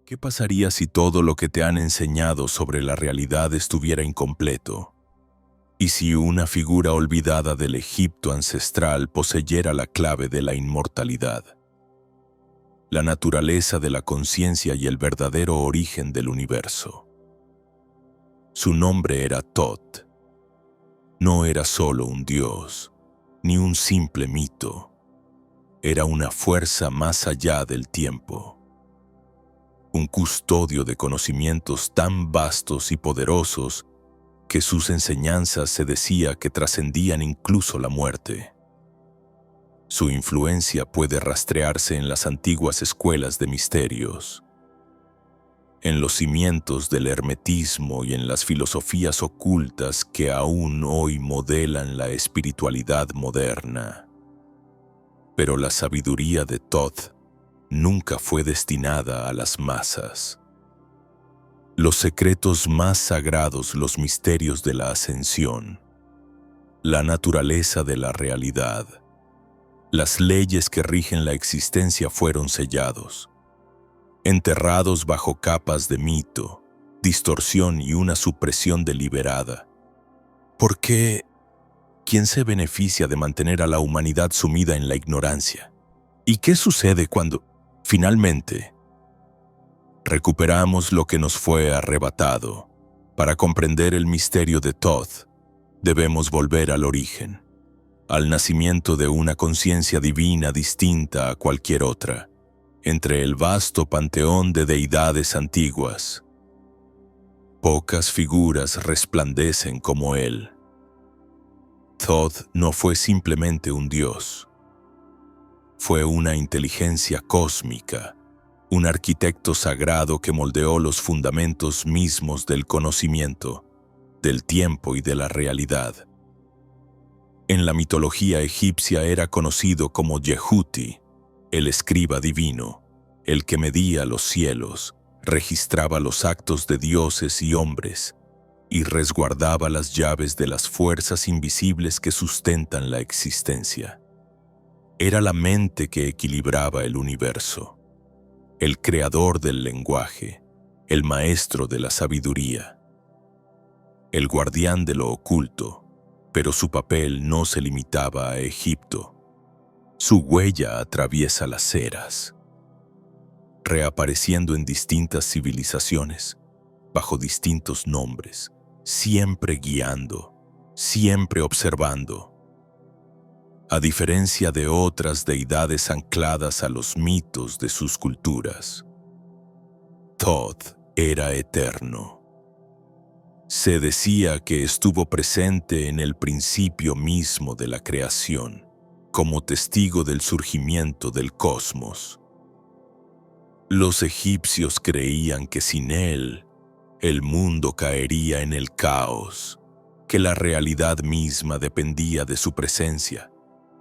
¿Qué pasaría si todo lo que te han enseñado sobre la realidad estuviera incompleto? ¿Y si una figura olvidada del Egipto ancestral poseyera la clave de la inmortalidad? La naturaleza de la conciencia y el verdadero origen del universo. Su nombre era Thoth. No era solo un dios, ni un simple mito. Era una fuerza más allá del tiempo. Un custodio de conocimientos tan vastos y poderosos que sus enseñanzas se decía que trascendían incluso la muerte. Su influencia puede rastrearse en las antiguas escuelas de misterios, en los cimientos del hermetismo y en las filosofías ocultas que aún hoy modelan la espiritualidad moderna. Pero la sabiduría de Thoth nunca fue destinada a las masas. Los secretos más sagrados, los misterios de la ascensión, la naturaleza de la realidad, las leyes que rigen la existencia fueron sellados, enterrados bajo capas de mito, distorsión y una supresión deliberada. ¿Por qué? ¿Quién se beneficia de mantener a la humanidad sumida en la ignorancia? ¿Y qué sucede cuando, finalmente, recuperamos lo que nos fue arrebatado? Para comprender el misterio de Thoth, debemos volver al origen, al nacimiento de una conciencia divina distinta a cualquier otra, entre el vasto panteón de deidades antiguas. Pocas figuras resplandecen como él. Thoth no fue simplemente un dios. Fue una inteligencia cósmica, un arquitecto sagrado que moldeó los fundamentos mismos del conocimiento, del tiempo y de la realidad. En la mitología egipcia era conocido como Yehuti, el escriba divino, el que medía los cielos, registraba los actos de dioses y hombres, y resguardaba las llaves de las fuerzas invisibles que sustentan la existencia. Era la mente que equilibraba el universo, el creador del lenguaje, el maestro de la sabiduría, el guardián de lo oculto, pero su papel no se limitaba a Egipto. Su huella atraviesa las eras, reapareciendo en distintas civilizaciones, bajo distintos nombres, siempre guiando, siempre observando. A diferencia de otras deidades ancladas a los mitos de sus culturas, Thoth era eterno. Se decía que estuvo presente en el principio mismo de la creación, como testigo del surgimiento del cosmos. Los egipcios creían que sin él, el mundo caería en el caos, que la realidad misma dependía de su presencia.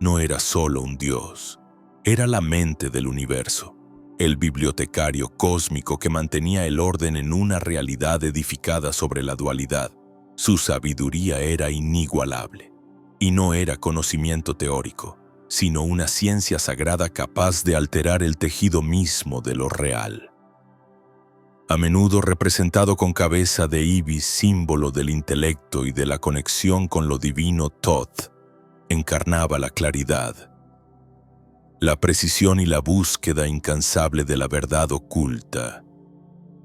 No era solo un dios, era la mente del universo, el bibliotecario cósmico que mantenía el orden en una realidad edificada sobre la dualidad. Su sabiduría era inigualable, y no era conocimiento teórico, sino una ciencia sagrada capaz de alterar el tejido mismo de lo real. A menudo representado con cabeza de ibis, símbolo del intelecto y de la conexión con lo divino, Thoth encarnaba la claridad, la precisión y la búsqueda incansable de la verdad oculta.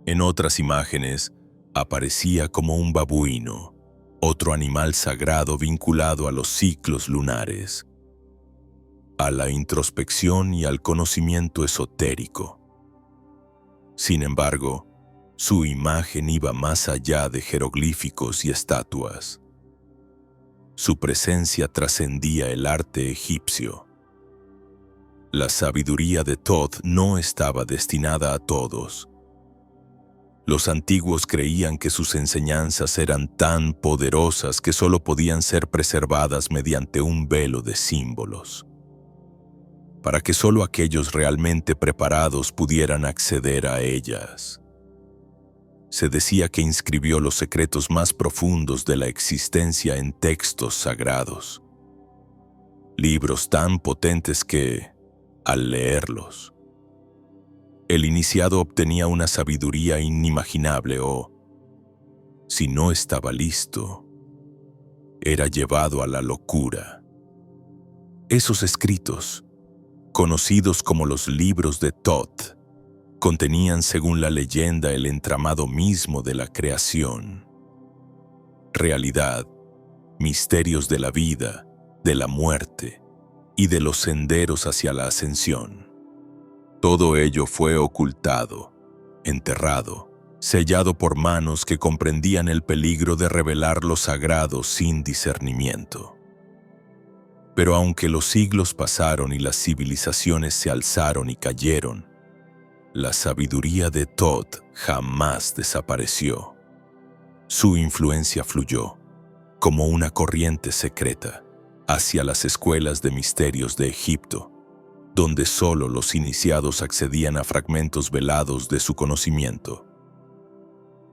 En otras imágenes, aparecía como un babuino, otro animal sagrado vinculado a los ciclos lunares, a la introspección y al conocimiento esotérico. Sin embargo, su imagen iba más allá de jeroglíficos y estatuas. Su presencia trascendía el arte egipcio. La sabiduría de Thoth no estaba destinada a todos. Los antiguos creían que sus enseñanzas eran tan poderosas que solo podían ser preservadas mediante un velo de símbolos, para que solo aquellos realmente preparados pudieran acceder a ellas. Se decía que inscribió los secretos más profundos de la existencia en textos sagrados, libros tan potentes que, al leerlos, el iniciado obtenía una sabiduría inimaginable o, si no estaba listo, era llevado a la locura. Esos escritos, conocidos como los libros de Thoth, contenían, según la leyenda, el entramado mismo de la creación. Realidad, misterios de la vida, de la muerte y de los senderos hacia la ascensión. Todo ello fue ocultado, enterrado, sellado por manos que comprendían el peligro de revelar lo sagrado sin discernimiento. Pero aunque los siglos pasaron y las civilizaciones se alzaron y cayeron, la sabiduría de Thoth jamás desapareció. Su influencia fluyó, como una corriente secreta, hacia las escuelas de misterios de Egipto, donde solo los iniciados accedían a fragmentos velados de su conocimiento.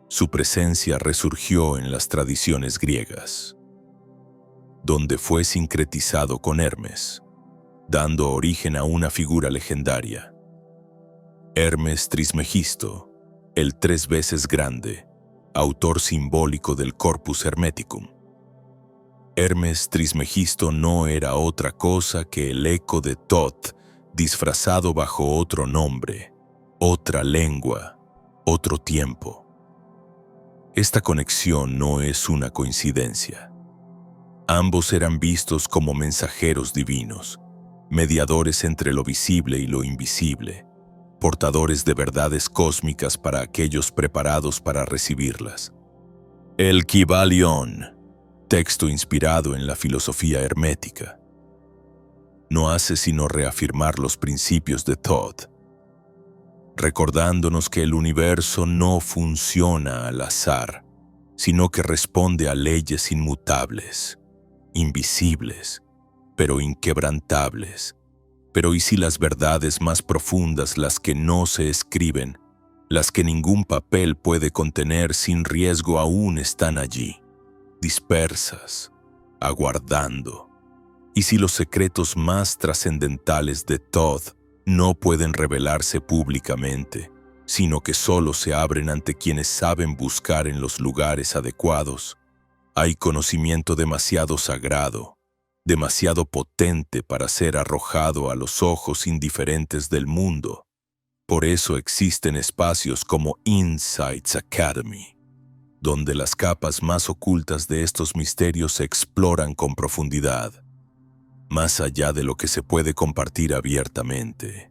Su presencia resurgió en las tradiciones griegas, donde fue sincretizado con Hermes, dando origen a una figura legendaria. Hermes Trismegisto, el 3 veces grande, autor simbólico del Corpus Hermeticum. Hermes Trismegisto no era otra cosa que el eco de Thoth, disfrazado bajo otro nombre, otra lengua, otro tiempo. Esta conexión no es una coincidencia. Ambos eran vistos como mensajeros divinos, mediadores entre lo visible y lo invisible, portadores de verdades cósmicas para aquellos preparados para recibirlas. El Kybalión, texto inspirado en la filosofía hermética, no hace sino reafirmar los principios de Thoth, recordándonos que el universo no funciona al azar, sino que responde a leyes inmutables, invisibles, pero inquebrantables. Pero ¿y si las verdades más profundas, las que no se escriben, las que ningún papel puede contener sin riesgo, aún están allí, dispersas, aguardando? ¿Y si los secretos más trascendentales de Thoth no pueden revelarse públicamente, sino que solo se abren ante quienes saben buscar en los lugares adecuados? Hay conocimiento demasiado sagrado, demasiado potente para ser arrojado a los ojos indiferentes del mundo. Por eso existen espacios como Insights Academy, donde las capas más ocultas de estos misterios se exploran con profundidad, más allá de lo que se puede compartir abiertamente.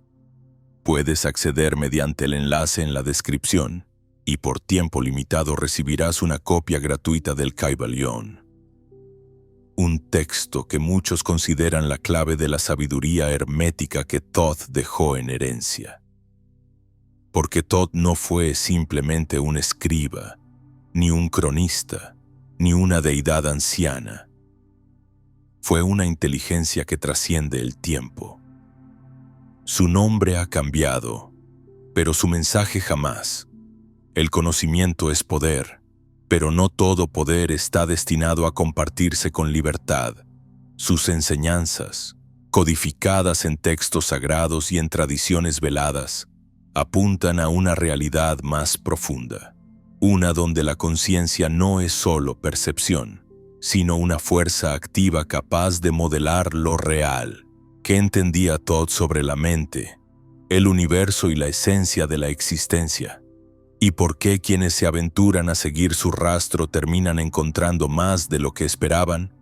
Puedes acceder mediante el enlace en la descripción y por tiempo limitado recibirás una copia gratuita del Kybalión, un texto que muchos consideran la clave de la sabiduría hermética que Thoth dejó en herencia. Porque Thoth no fue simplemente un escriba, ni un cronista, ni una deidad anciana. Fue una inteligencia que trasciende el tiempo. Su nombre ha cambiado, pero su mensaje jamás. El conocimiento es poder, pero no todo poder está destinado a compartirse con libertad. Sus enseñanzas, codificadas en textos sagrados y en tradiciones veladas, apuntan a una realidad más profunda, una donde la conciencia no es solo percepción, sino una fuerza activa capaz de modelar lo real. ¿Qué entendía Thoth sobre la mente, el universo y la esencia de la existencia? ¿Y por qué quienes se aventuran a seguir su rastro terminan encontrando más de lo que esperaban?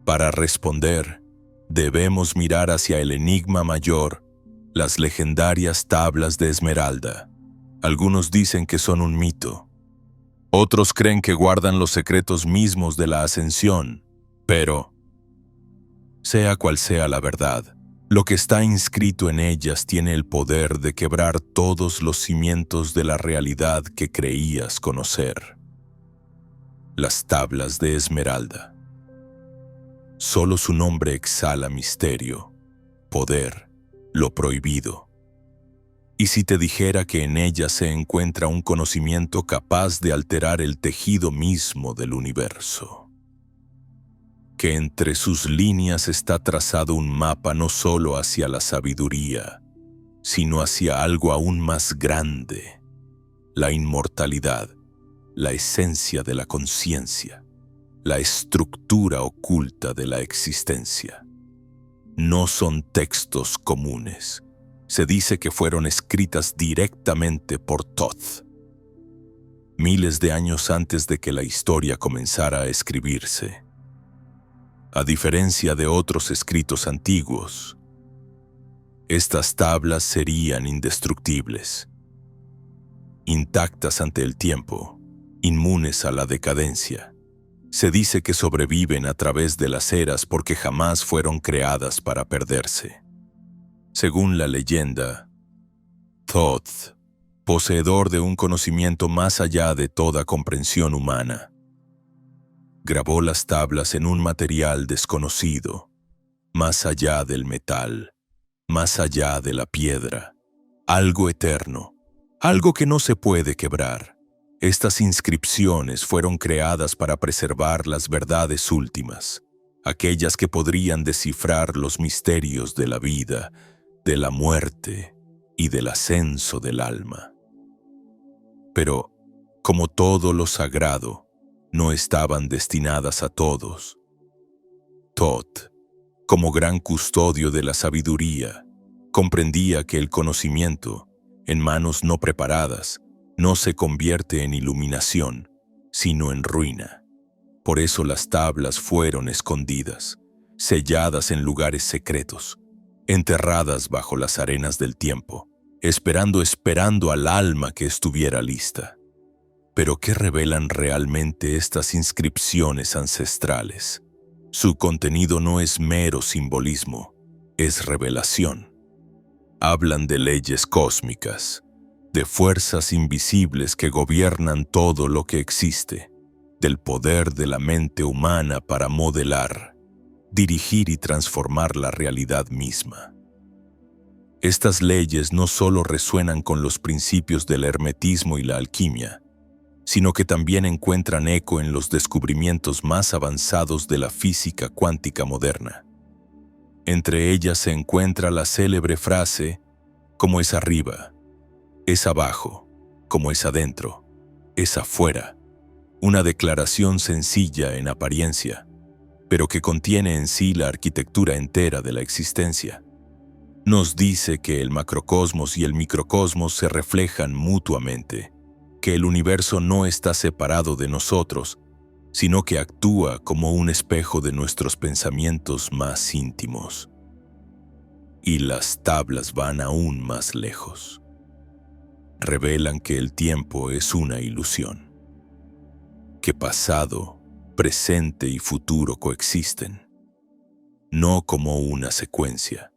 Para responder, debemos mirar hacia el enigma mayor, las legendarias tablas de Esmeralda. Algunos dicen que son un mito. Otros creen que guardan los secretos mismos de la ascensión, pero, sea cual sea la verdad, lo que está inscrito en ellas tiene el poder de quebrar todos los cimientos de la realidad que creías conocer. Las tablas de Esmeralda. Solo su nombre exhala misterio, poder, lo prohibido. ¿Y si te dijera que en ella se encuentra un conocimiento capaz de alterar el tejido mismo del universo? Que entre sus líneas está trazado un mapa no solo hacia la sabiduría, sino hacia algo aún más grande: la inmortalidad, la esencia de la conciencia, la estructura oculta de la existencia. No son textos comunes. Se dice que fueron escritas directamente por Thoth, miles de años antes de que la historia comenzara a escribirse. A diferencia de otros escritos antiguos, estas tablas serían indestructibles, intactas ante el tiempo, inmunes a la decadencia. Se dice que sobreviven a través de las eras porque jamás fueron creadas para perderse. Según la leyenda, Thoth, poseedor de un conocimiento más allá de toda comprensión humana, grabó las tablas en un material desconocido, más allá del metal, más allá de la piedra, algo eterno, algo que no se puede quebrar. Estas inscripciones fueron creadas para preservar las verdades últimas, aquellas que podrían descifrar los misterios de la vida, de la muerte y del ascenso del alma. Pero, como todo lo sagrado, no estaban destinadas a todos. Thoth, como gran custodio de la sabiduría, comprendía que el conocimiento, en manos no preparadas, no se convierte en iluminación, sino en ruina. Por eso las tablas fueron escondidas, selladas en lugares secretos, enterradas bajo las arenas del tiempo, esperando al alma que estuviera lista. Pero ¿qué revelan realmente estas inscripciones ancestrales? Su contenido no es mero simbolismo, es revelación. Hablan de leyes cósmicas, de fuerzas invisibles que gobiernan todo lo que existe, del poder de la mente humana para modelar, dirigir y transformar la realidad misma. Estas leyes no solo resuenan con los principios del hermetismo y la alquimia, sino que también encuentran eco en los descubrimientos más avanzados de la física cuántica moderna. Entre ellas se encuentra la célebre frase: como es arriba, es abajo; como es adentro, es afuera. Una declaración sencilla en apariencia, pero que contiene en sí la arquitectura entera de la existencia. Nos dice que el macrocosmos y el microcosmos se reflejan mutuamente, que el universo no está separado de nosotros, sino que actúa como un espejo de nuestros pensamientos más íntimos. Y las tablas van aún más lejos. Revelan que el tiempo es una ilusión, que pasado, presente y futuro coexisten, no como una secuencia,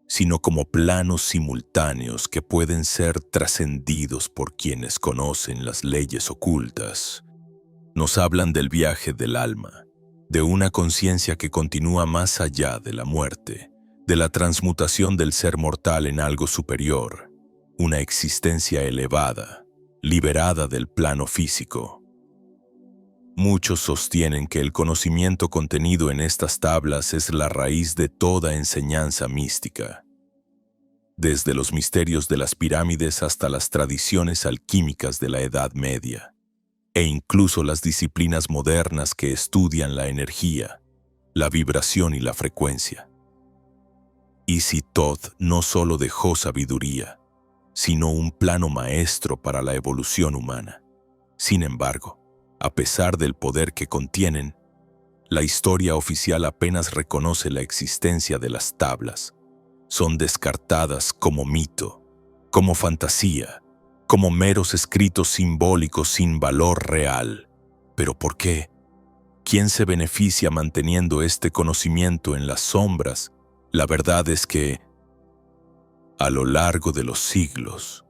sino como planos simultáneos que pueden ser trascendidos por quienes conocen las leyes ocultas. Nos hablan del viaje del alma, de una conciencia que continúa más allá de la muerte, de la transmutación del ser mortal en algo superior, una existencia elevada, liberada del plano físico. Muchos sostienen que el conocimiento contenido en estas tablas es la raíz de toda enseñanza mística, desde los misterios de las pirámides hasta las tradiciones alquímicas de la Edad Media, e incluso las disciplinas modernas que estudian la energía, la vibración y la frecuencia. Y si Thoth no solo dejó sabiduría, sino un plano maestro para la evolución humana. Sin embargo, a pesar del poder que contienen, la historia oficial apenas reconoce la existencia de las tablas. Son descartadas como mito, como fantasía, como meros escritos simbólicos sin valor real. ¿Pero por qué? ¿Quién se beneficia manteniendo este conocimiento en las sombras? La verdad es que, a lo largo de los siglos,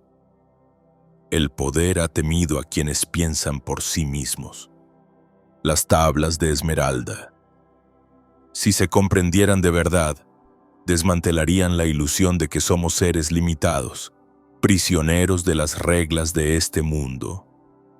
el poder ha temido a quienes piensan por sí mismos. Las tablas de esmeralda, si se comprendieran de verdad, desmantelarían la ilusión de que somos seres limitados, prisioneros de las reglas de este mundo.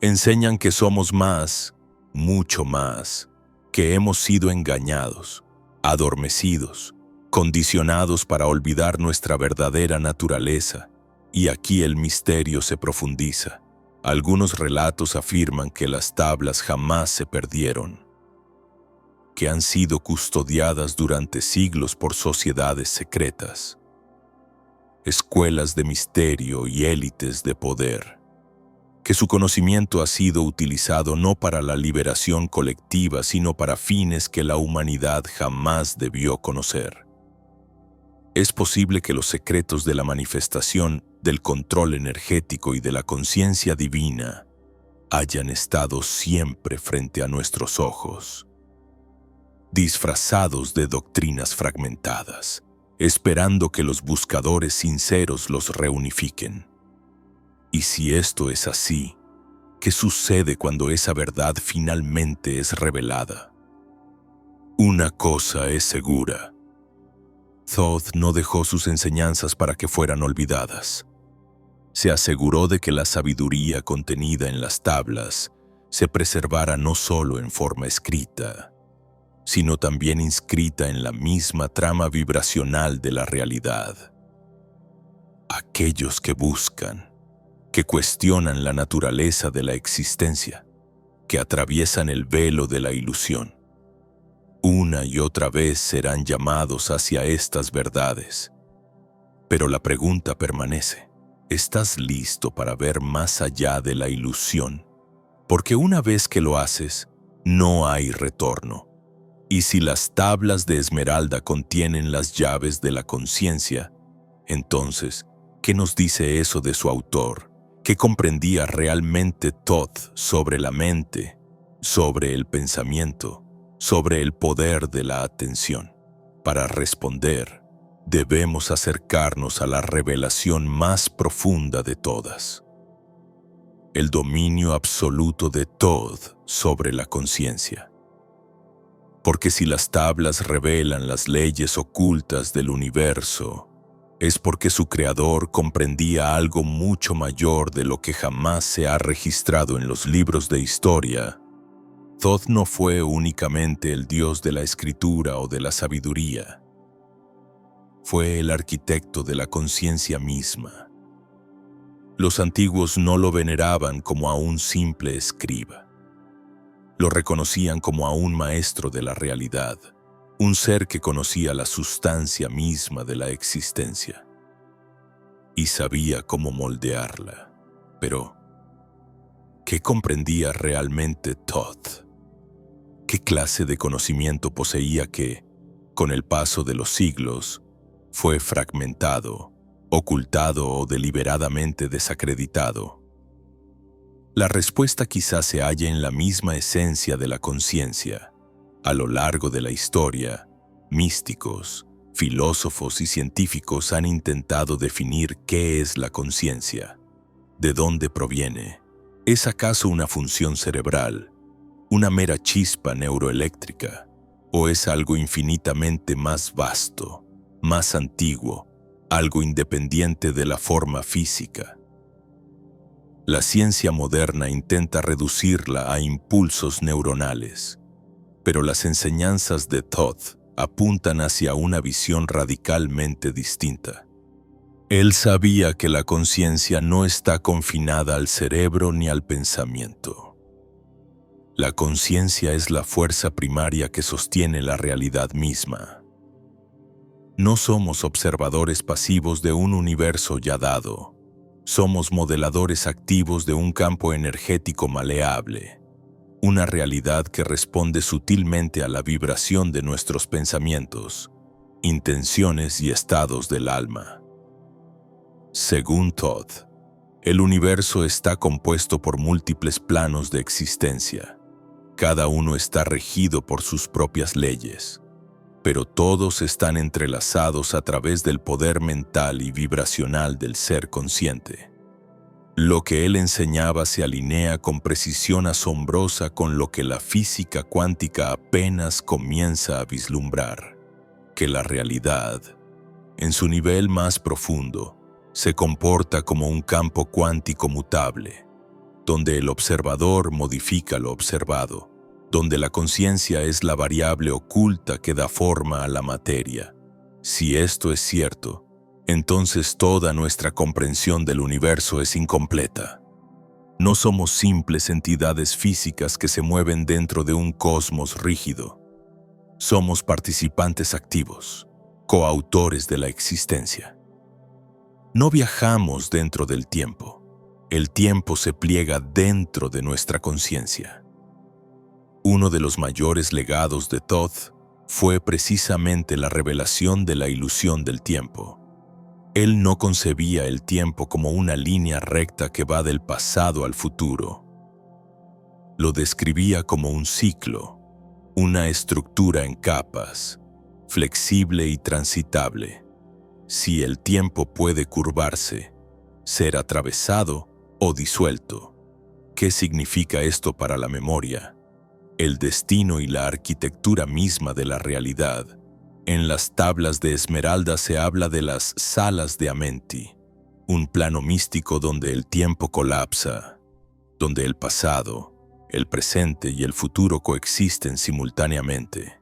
Enseñan que somos más, mucho más, que hemos sido engañados, adormecidos, condicionados para olvidar nuestra verdadera naturaleza, Y aquí el misterio se profundiza. Algunos relatos afirman que las tablas jamás se perdieron, que han sido custodiadas durante siglos por sociedades secretas, escuelas de misterio y élites de poder, que su conocimiento ha sido utilizado no para la liberación colectiva, sino para fines que la humanidad jamás debió conocer. Es posible que los secretos de la manifestación, del control energético y de la conciencia divina hayan estado siempre frente a nuestros ojos, disfrazados de doctrinas fragmentadas, esperando que los buscadores sinceros los reunifiquen. Y si esto es así, ¿qué sucede cuando esa verdad finalmente es revelada? Una cosa es segura. Thoth no dejó sus enseñanzas para que fueran olvidadas. Se aseguró de que la sabiduría contenida en las tablas se preservara no solo en forma escrita, sino también inscrita en la misma trama vibracional de la realidad. Aquellos que buscan, que cuestionan la naturaleza de la existencia, que atraviesan el velo de la ilusión, una y otra vez serán llamados hacia estas verdades. Pero la pregunta permanece: ¿estás listo para ver más allá de la ilusión? Porque una vez que lo haces, no hay retorno. Y si las tablas de esmeralda contienen las llaves de la conciencia, entonces, ¿qué nos dice eso de su autor? ¿Qué comprendía realmente Thoth sobre la mente, sobre el pensamiento, sobre el poder de la atención? Para responder, debemos acercarnos a la revelación más profunda de todas: el dominio absoluto de Thoth sobre la conciencia. Porque si las tablas revelan las leyes ocultas del universo, es porque su creador comprendía algo mucho mayor de lo que jamás se ha registrado en los libros de historia. Thoth no fue únicamente el dios de la escritura o de la sabiduría. Fue el arquitecto de la conciencia misma. Los antiguos no lo veneraban como a un simple escriba. Lo reconocían como a un maestro de la realidad, un ser que conocía la sustancia misma de la existencia y sabía cómo moldearla. Pero, ¿qué comprendía realmente Thoth? ¿Qué clase de conocimiento poseía que, con el paso de los siglos, fue fragmentado, ocultado o deliberadamente desacreditado? La respuesta quizás se halla en la misma esencia de la conciencia. A lo largo de la historia, místicos, filósofos y científicos han intentado definir qué es la conciencia, de dónde proviene. ¿Es acaso una función cerebral, una mera chispa neuroeléctrica, o es algo infinitamente más vasto, más antiguo, algo independiente de la forma física? La ciencia moderna intenta reducirla a impulsos neuronales, pero las enseñanzas de Thoth apuntan hacia una visión radicalmente distinta. Él sabía que la conciencia no está confinada al cerebro ni al pensamiento. La conciencia es la fuerza primaria que sostiene la realidad misma. No somos observadores pasivos de un universo ya dado. Somos modeladores activos de un campo energético maleable, una realidad que responde sutilmente a la vibración de nuestros pensamientos, intenciones y estados del alma. Según Thoth, el universo está compuesto por múltiples planos de existencia. Cada uno está regido por sus propias leyes, pero todos están entrelazados a través del poder mental y vibracional del ser consciente. Lo que él enseñaba se alinea con precisión asombrosa con lo que la física cuántica apenas comienza a vislumbrar: que la realidad, en su nivel más profundo, se comporta como un campo cuántico mutable, donde el observador modifica lo observado, donde la conciencia es la variable oculta que da forma a la materia. Si esto es cierto, entonces toda nuestra comprensión del universo es incompleta. No somos simples entidades físicas que se mueven dentro de un cosmos rígido. Somos participantes activos, coautores de la existencia. No viajamos dentro del tiempo. El tiempo se pliega dentro de nuestra conciencia. Uno de los mayores legados de Thoth fue precisamente la revelación de la ilusión del tiempo. Él no concebía el tiempo como una línea recta que va del pasado al futuro. Lo describía como un ciclo, una estructura en capas, flexible y transitable. Si el tiempo puede curvarse, ser atravesado o disuelto. ¿Qué significa esto para la memoria? El destino y la arquitectura misma de la realidad. En las tablas de Esmeralda se habla de las salas de Amenti, un plano místico donde el tiempo colapsa, donde el pasado, el presente y el futuro coexisten simultáneamente.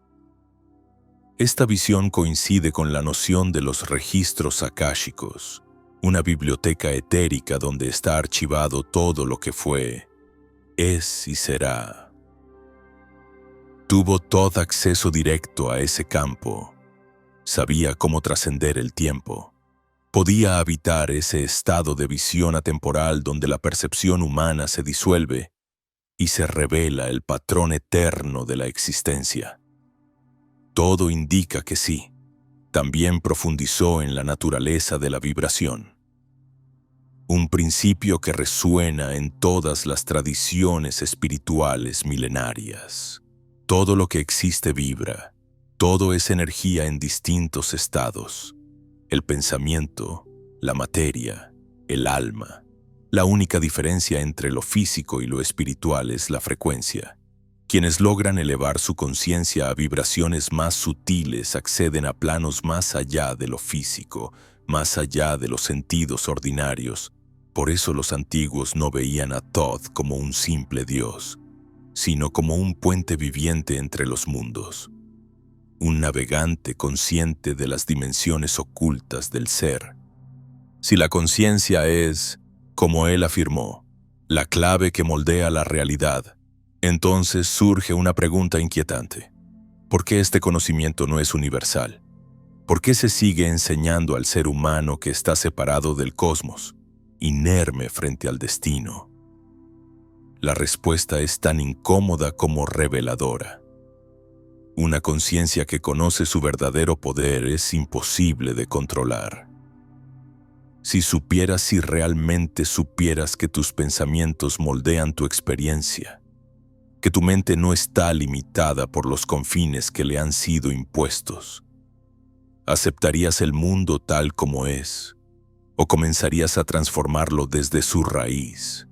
Esta visión coincide con la noción de los registros akáshicos, una biblioteca etérica donde está archivado todo lo que fue, es y será. Tuvo todo acceso directo a ese campo. Sabía cómo trascender el tiempo. Podía habitar ese estado de visión atemporal donde la percepción humana se disuelve y se revela el patrón eterno de la existencia. Todo indica que sí. También profundizó en la naturaleza de la vibración. Un principio que resuena en todas las tradiciones espirituales milenarias. Todo lo que existe vibra. Todo es energía en distintos estados. El pensamiento, la materia, el alma. La única diferencia entre lo físico y lo espiritual es la frecuencia. Quienes logran elevar su conciencia a vibraciones más sutiles acceden a planos más allá de lo físico, más allá de los sentidos ordinarios. Por eso los antiguos no veían a Thoth como un simple dios, sino como un puente viviente entre los mundos. Un navegante consciente de las dimensiones ocultas del ser. Si la conciencia es, como él afirmó, la clave que moldea la realidad, entonces surge una pregunta inquietante. ¿Por qué este conocimiento no es universal? ¿Por qué se sigue enseñando al ser humano que está separado del cosmos, inerme frente al destino? La respuesta es tan incómoda como reveladora. Una conciencia que conoce su verdadero poder es imposible de controlar. Si realmente supieras que tus pensamientos moldean tu experiencia, que tu mente no está limitada por los confines que le han sido impuestos, ¿aceptarías el mundo tal como es o comenzarías a transformarlo desde su raíz?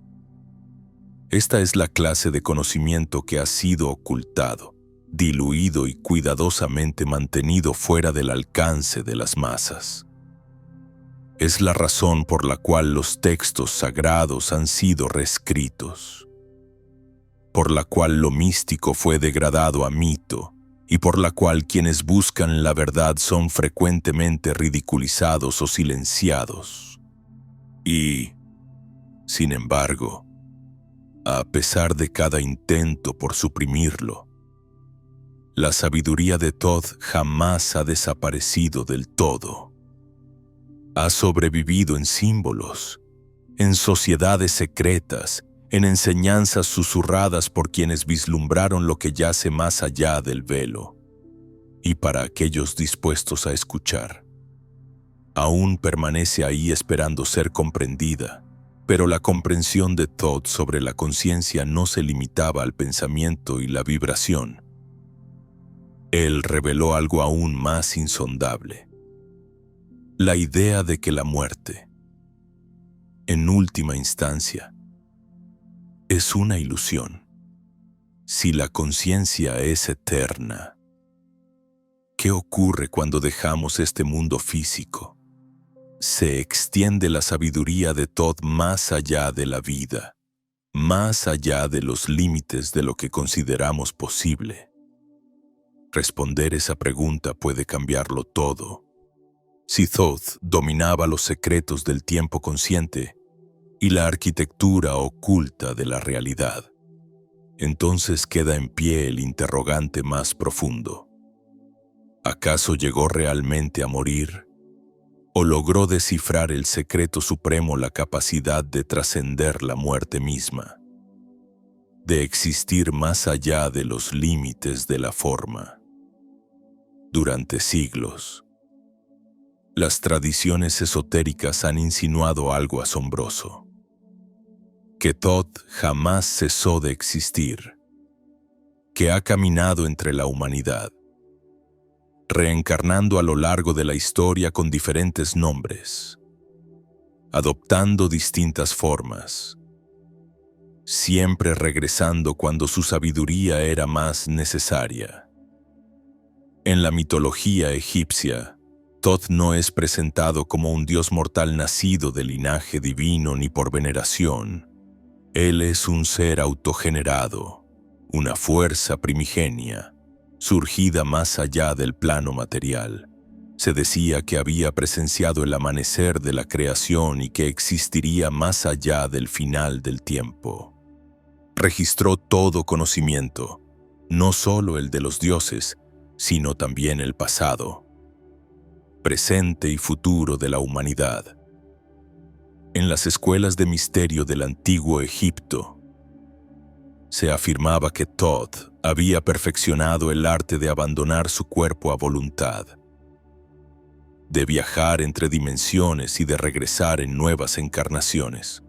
Esta es la clase de conocimiento que ha sido ocultado, diluido y cuidadosamente mantenido fuera del alcance de las masas. Es la razón por la cual los textos sagrados han sido reescritos, por la cual lo místico fue degradado a mito y por la cual quienes buscan la verdad son frecuentemente ridiculizados o silenciados. Y, sin embargo, a pesar de cada intento por suprimirlo, la sabiduría de Thoth jamás ha desaparecido del todo. Ha sobrevivido en símbolos, en sociedades secretas, en enseñanzas susurradas por quienes vislumbraron lo que yace más allá del velo. Y para aquellos dispuestos a escuchar, aún permanece ahí esperando ser comprendida. Pero la comprensión de Thoth sobre la conciencia no se limitaba al pensamiento y la vibración. Él reveló algo aún más insondable. La idea de que la muerte, en última instancia, es una ilusión. Si la conciencia es eterna, ¿qué ocurre cuando dejamos este mundo físico? Se extiende la sabiduría de Thoth más allá de la vida, más allá de los límites de lo que consideramos posible. Responder esa pregunta puede cambiarlo todo. Si Thoth dominaba los secretos del tiempo consciente y la arquitectura oculta de la realidad, entonces queda en pie el interrogante más profundo. ¿Acaso llegó realmente a morir? ¿O logró descifrar el secreto supremo, la capacidad de trascender la muerte misma, de existir más allá de los límites de la forma? Durante siglos, las tradiciones esotéricas han insinuado algo asombroso: que Thoth jamás cesó de existir, que ha caminado entre la humanidad, reencarnando a lo largo de la historia con diferentes nombres, adoptando distintas formas, siempre regresando cuando su sabiduría era más necesaria. En la mitología egipcia, Thoth no es presentado como un dios mortal nacido de linaje divino ni por veneración. Él es un ser autogenerado, una fuerza primigenia, surgida más allá del plano material. Se decía que había presenciado el amanecer de la creación y que existiría más allá del final del tiempo. Registró todo conocimiento, no solo el de los dioses, sino también el pasado, presente y futuro de la humanidad. En las escuelas de misterio del antiguo Egipto, se afirmaba que Thoth había perfeccionado el arte de abandonar su cuerpo a voluntad, de viajar entre dimensiones y de regresar en nuevas encarnaciones,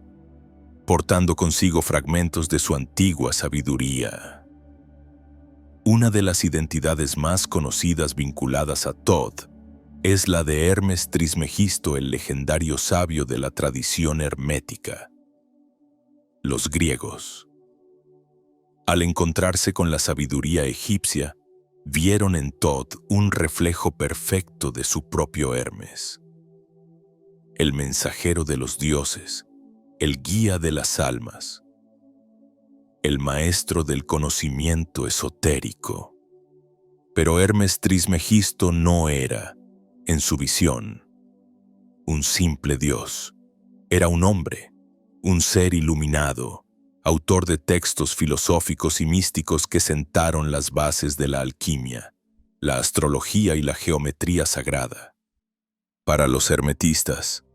portando consigo fragmentos de su antigua sabiduría. Una de las identidades más conocidas vinculadas a Thoth es la de Hermes Trismegisto, el legendario sabio de la tradición hermética. Los griegos, al encontrarse con la sabiduría egipcia, vieron en Thoth un reflejo perfecto de su propio Hermes, el mensajero de los dioses, el guía de las almas, el maestro del conocimiento esotérico. Pero Hermes Trismegisto no era, en su visión, un simple dios. Era un hombre, un ser iluminado, autor de textos filosóficos y místicos que sentaron las bases de la alquimia, la astrología y la geometría sagrada. Para los hermetistas,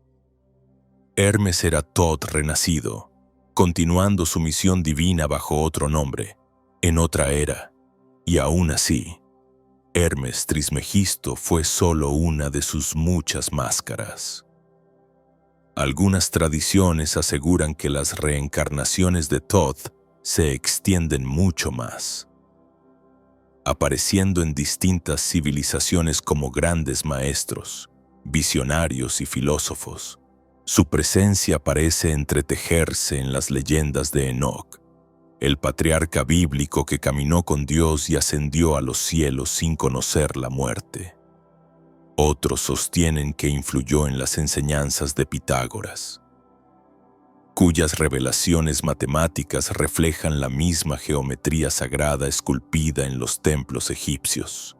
Hermes era Thoth renacido, continuando su misión divina bajo otro nombre, en otra era, y aún así, Hermes Trismegisto fue solo una de sus muchas máscaras. Algunas tradiciones aseguran que las reencarnaciones de Thoth se extienden mucho más, apareciendo en distintas civilizaciones como grandes maestros, visionarios y filósofos. Su presencia parece entretejerse en las leyendas de Enoc, el patriarca bíblico que caminó con Dios y ascendió a los cielos sin conocer la muerte. Otros sostienen que influyó en las enseñanzas de Pitágoras, cuyas revelaciones matemáticas reflejan la misma geometría sagrada esculpida en los templos egipcios.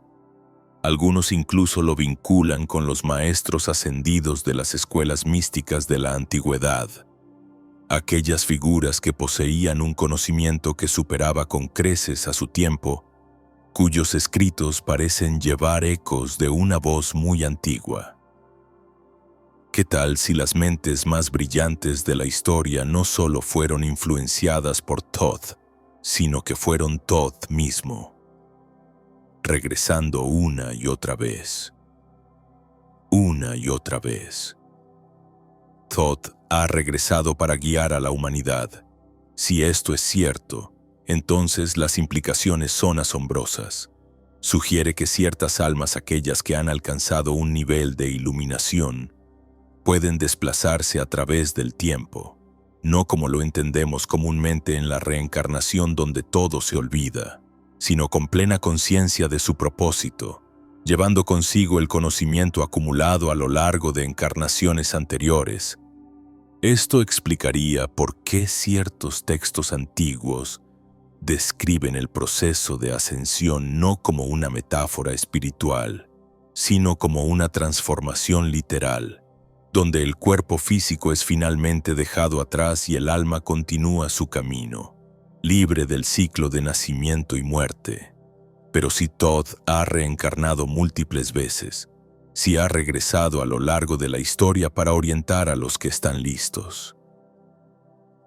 Algunos incluso lo vinculan con los maestros ascendidos de las escuelas místicas de la antigüedad, aquellas figuras que poseían un conocimiento que superaba con creces a su tiempo, cuyos escritos parecen llevar ecos de una voz muy antigua. ¿Qué tal si las mentes más brillantes de la historia no solo fueron influenciadas por Thoth, sino que fueron Thoth mismo, regresando una y otra vez? Una y otra vez. Thoth ha regresado para guiar a la humanidad. Si esto es cierto, entonces las implicaciones son asombrosas. Sugiere que ciertas almas, aquellas que han alcanzado un nivel de iluminación, pueden desplazarse a través del tiempo, no como lo entendemos comúnmente en la reencarnación donde todo se olvida, sino con plena conciencia de su propósito, llevando consigo el conocimiento acumulado a lo largo de encarnaciones anteriores. Esto explicaría por qué ciertos textos antiguos describen el proceso de ascensión no como una metáfora espiritual, sino como una transformación literal, donde el cuerpo físico es finalmente dejado atrás y el alma continúa su camino, libre del ciclo de nacimiento y muerte. Pero si Thoth ha reencarnado múltiples veces, si ha regresado a lo largo de la historia para orientar a los que están listos,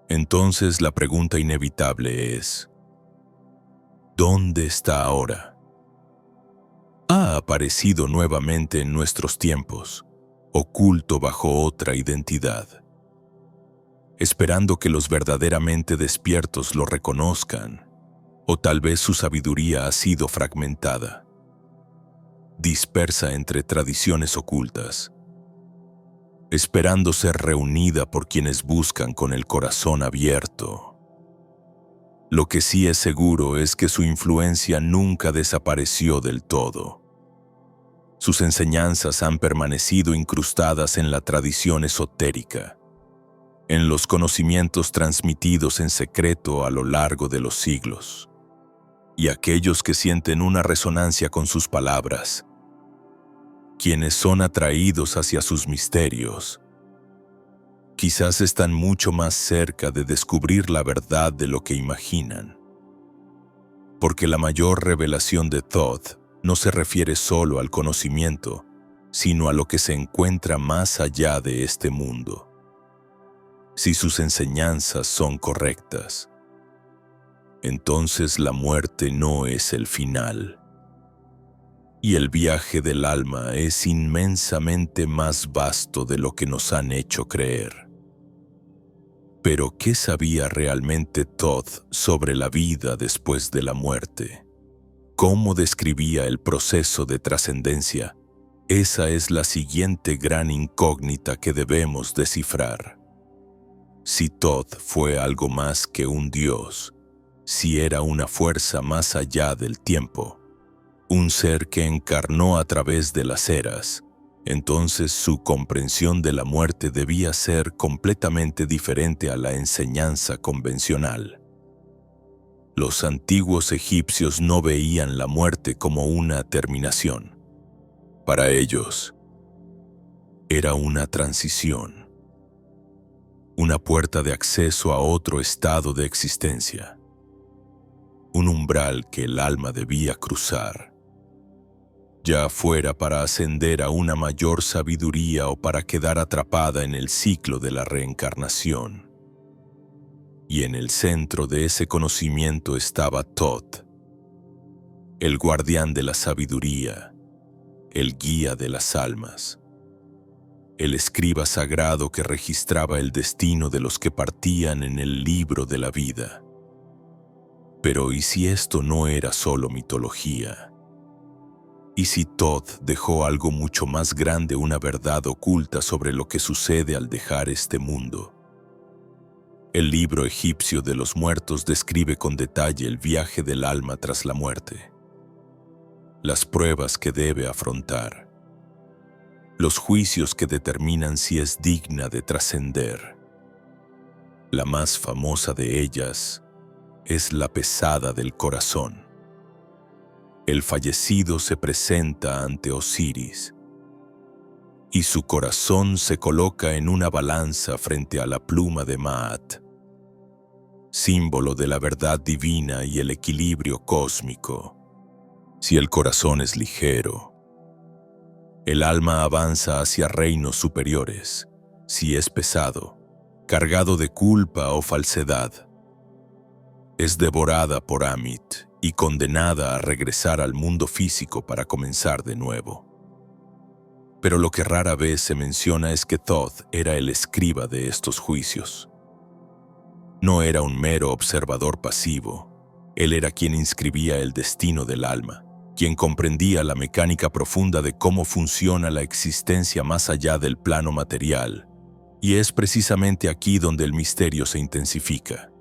entonces la pregunta inevitable es: ¿dónde está ahora? Ha aparecido nuevamente en nuestros tiempos, oculto bajo otra identidad, esperando que los verdaderamente despiertos lo reconozcan, o tal vez su sabiduría ha sido fragmentada, dispersa entre tradiciones ocultas, esperando ser reunida por quienes buscan con el corazón abierto. Lo que sí es seguro es que su influencia nunca desapareció del todo. Sus enseñanzas han permanecido incrustadas en la tradición esotérica, en los conocimientos transmitidos en secreto a lo largo de los siglos. Y aquellos que sienten una resonancia con sus palabras, quienes son atraídos hacia sus misterios, quizás están mucho más cerca de descubrir la verdad de lo que imaginan. Porque la mayor revelación de Thoth no se refiere solo al conocimiento, sino a lo que se encuentra más allá de este mundo. Si sus enseñanzas son correctas, entonces la muerte no es el final. Y el viaje del alma es inmensamente más vasto de lo que nos han hecho creer. Pero ¿qué sabía realmente Thoth sobre la vida después de la muerte? ¿Cómo describía el proceso de trascendencia? Esa es la siguiente gran incógnita que debemos descifrar. Si Thoth fue algo más que un dios, si era una fuerza más allá del tiempo, un ser que encarnó a través de las eras, entonces su comprensión de la muerte debía ser completamente diferente a la enseñanza convencional. Los antiguos egipcios no veían la muerte como una terminación. Para ellos, era una transición, una puerta de acceso a otro estado de existencia, un umbral que el alma debía cruzar, ya fuera para ascender a una mayor sabiduría o para quedar atrapada en el ciclo de la reencarnación. Y en el centro de ese conocimiento estaba Thoth, el guardián de la sabiduría, el guía de las almas, el escriba sagrado que registraba el destino de los que partían en el libro de la vida. Pero ¿y si esto no era solo mitología? ¿Y si Thoth dejó algo mucho más grande, una verdad oculta sobre lo que sucede al dejar este mundo? El libro egipcio de los muertos describe con detalle el viaje del alma tras la muerte, las pruebas que debe afrontar, los juicios que determinan si es digna de trascender. La más famosa de ellas es la pesada del corazón. El fallecido se presenta ante Osiris y su corazón se coloca en una balanza frente a la pluma de Maat, símbolo de la verdad divina y el equilibrio cósmico. Si el corazón es ligero, el alma avanza hacia reinos superiores. Si es pesado, cargado de culpa o falsedad, es devorada por Amit y condenada a regresar al mundo físico para comenzar de nuevo. Pero lo que rara vez se menciona es que Thoth era el escriba de estos juicios. No era un mero observador pasivo, él era quien inscribía el destino del alma, quien comprendía la mecánica profunda de cómo funciona la existencia más allá del plano material, y es precisamente aquí donde el misterio se intensifica.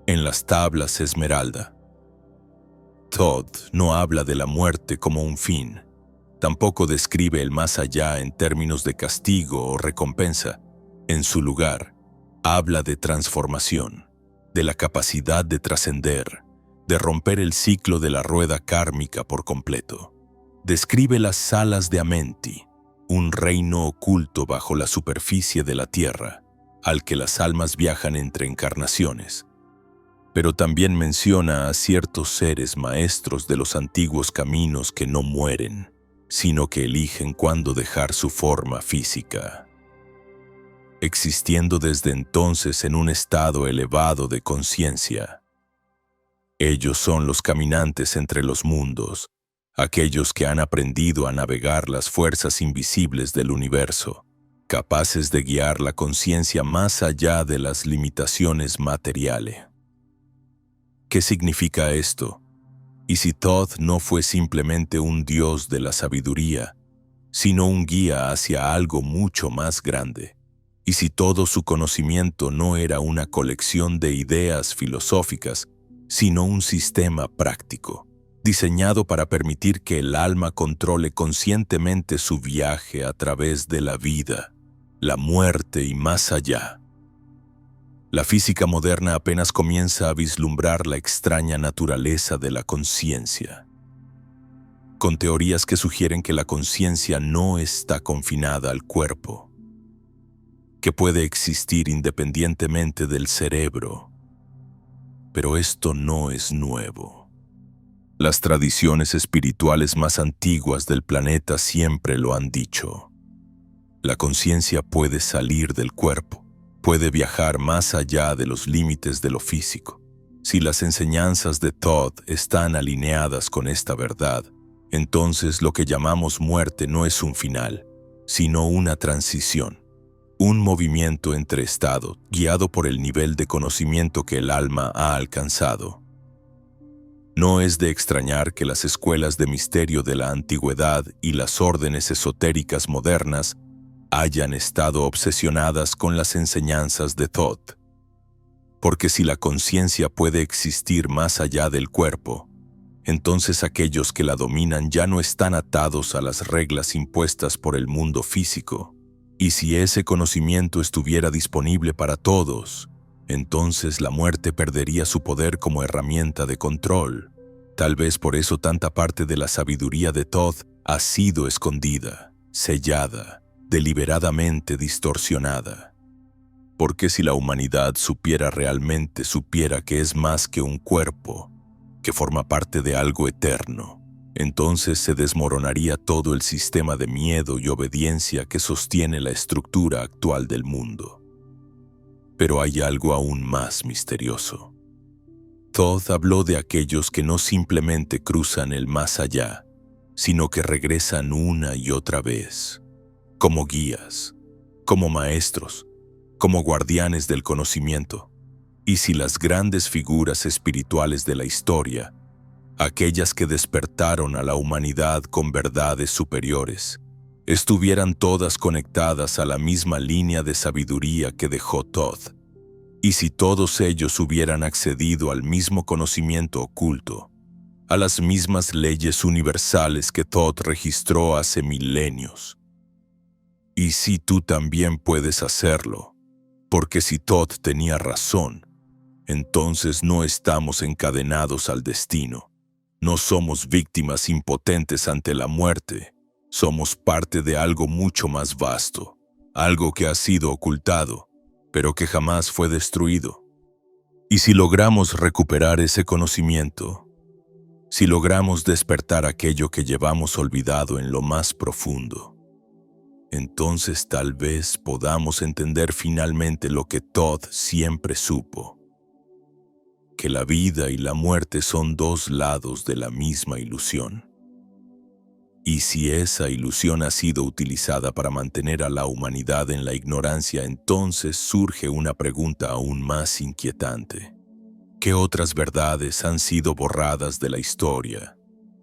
En las tablas Esmeralda, Thoth no habla de la muerte como un fin, tampoco describe el más allá en términos de castigo o recompensa. En su lugar, habla de transformación, de la capacidad de trascender, de romper el ciclo de la rueda kármica por completo. Describe las salas de Amenti, un reino oculto bajo la superficie de la tierra, al que las almas viajan entre encarnaciones. Pero también menciona a ciertos seres maestros de los antiguos caminos que no mueren, sino que eligen cuándo dejar su forma física, existiendo desde entonces en un estado elevado de conciencia. Ellos son los caminantes entre los mundos, aquellos que han aprendido a navegar las fuerzas invisibles del universo, capaces de guiar la conciencia más allá de las limitaciones materiales. ¿Qué significa esto? ¿Y si Thoth no fue simplemente un dios de la sabiduría, sino un guía hacia algo mucho más grande? ¿Y si todo su conocimiento no era una colección de ideas filosóficas, sino un sistema práctico, diseñado para permitir que el alma controle conscientemente su viaje a través de la vida, la muerte y más allá? La física moderna apenas comienza a vislumbrar la extraña naturaleza de la conciencia, con teorías que sugieren que la conciencia no está confinada al cuerpo, que puede existir independientemente del cerebro. Pero esto no es nuevo. Las tradiciones espirituales más antiguas del planeta siempre lo han dicho. La conciencia puede salir del cuerpo, puede viajar más allá de los límites de lo físico. Si las enseñanzas de Thoth están alineadas con esta verdad, entonces lo que llamamos muerte no es un final, sino una transición, un movimiento entre estados, guiado por el nivel de conocimiento que el alma ha alcanzado. No es de extrañar que las escuelas de misterio de la antigüedad y las órdenes esotéricas modernas hayan estado obsesionadas con las enseñanzas de Thoth. Porque si la conciencia puede existir más allá del cuerpo, entonces aquellos que la dominan ya no están atados a las reglas impuestas por el mundo físico. Y si ese conocimiento estuviera disponible para todos, entonces la muerte perdería su poder como herramienta de control. Tal vez por eso tanta parte de la sabiduría de Thoth ha sido escondida, sellada, deliberadamente distorsionada. Porque si la humanidad realmente supiera que es más que un cuerpo, que forma parte de algo eterno, entonces se desmoronaría todo el sistema de miedo y obediencia que sostiene la estructura actual del mundo. Pero hay algo aún más misterioso. Thoth habló de aquellos que no simplemente cruzan el más allá, sino que regresan una y otra vez, como guías, como maestros, como guardianes del conocimiento. Y si las grandes figuras espirituales de la historia, aquellas que despertaron a la humanidad con verdades superiores, estuvieran todas conectadas a la misma línea de sabiduría que dejó Thoth, y si todos ellos hubieran accedido al mismo conocimiento oculto, a las mismas leyes universales que Thoth registró hace milenios, y si tú también puedes hacerlo, porque si Thoth tenía razón, entonces no estamos encadenados al destino. No somos víctimas impotentes ante la muerte. Somos parte de algo mucho más vasto, algo que ha sido ocultado, pero que jamás fue destruido. Y si logramos recuperar ese conocimiento, si logramos despertar aquello que llevamos olvidado en lo más profundo, entonces tal vez podamos entender finalmente lo que Thoth siempre supo, que la vida y la muerte son dos lados de la misma ilusión. Y si esa ilusión ha sido utilizada para mantener a la humanidad en la ignorancia, entonces surge una pregunta aún más inquietante. ¿Qué otras verdades han sido borradas de la historia?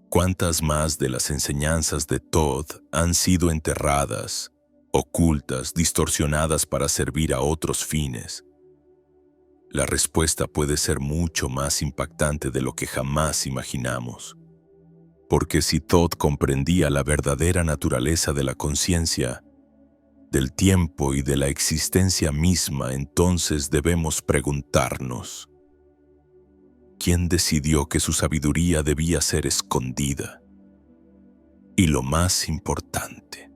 ¿Cuántas más de las enseñanzas de Thoth han sido enterradas, ocultas, distorsionadas para servir a otros fines? La respuesta puede ser mucho más impactante de lo que jamás imaginamos. Porque si Thoth comprendía la verdadera naturaleza de la conciencia, del tiempo y de la existencia misma, entonces debemos preguntarnos: ¿quién decidió que su sabiduría debía ser escondida? Y lo más importante,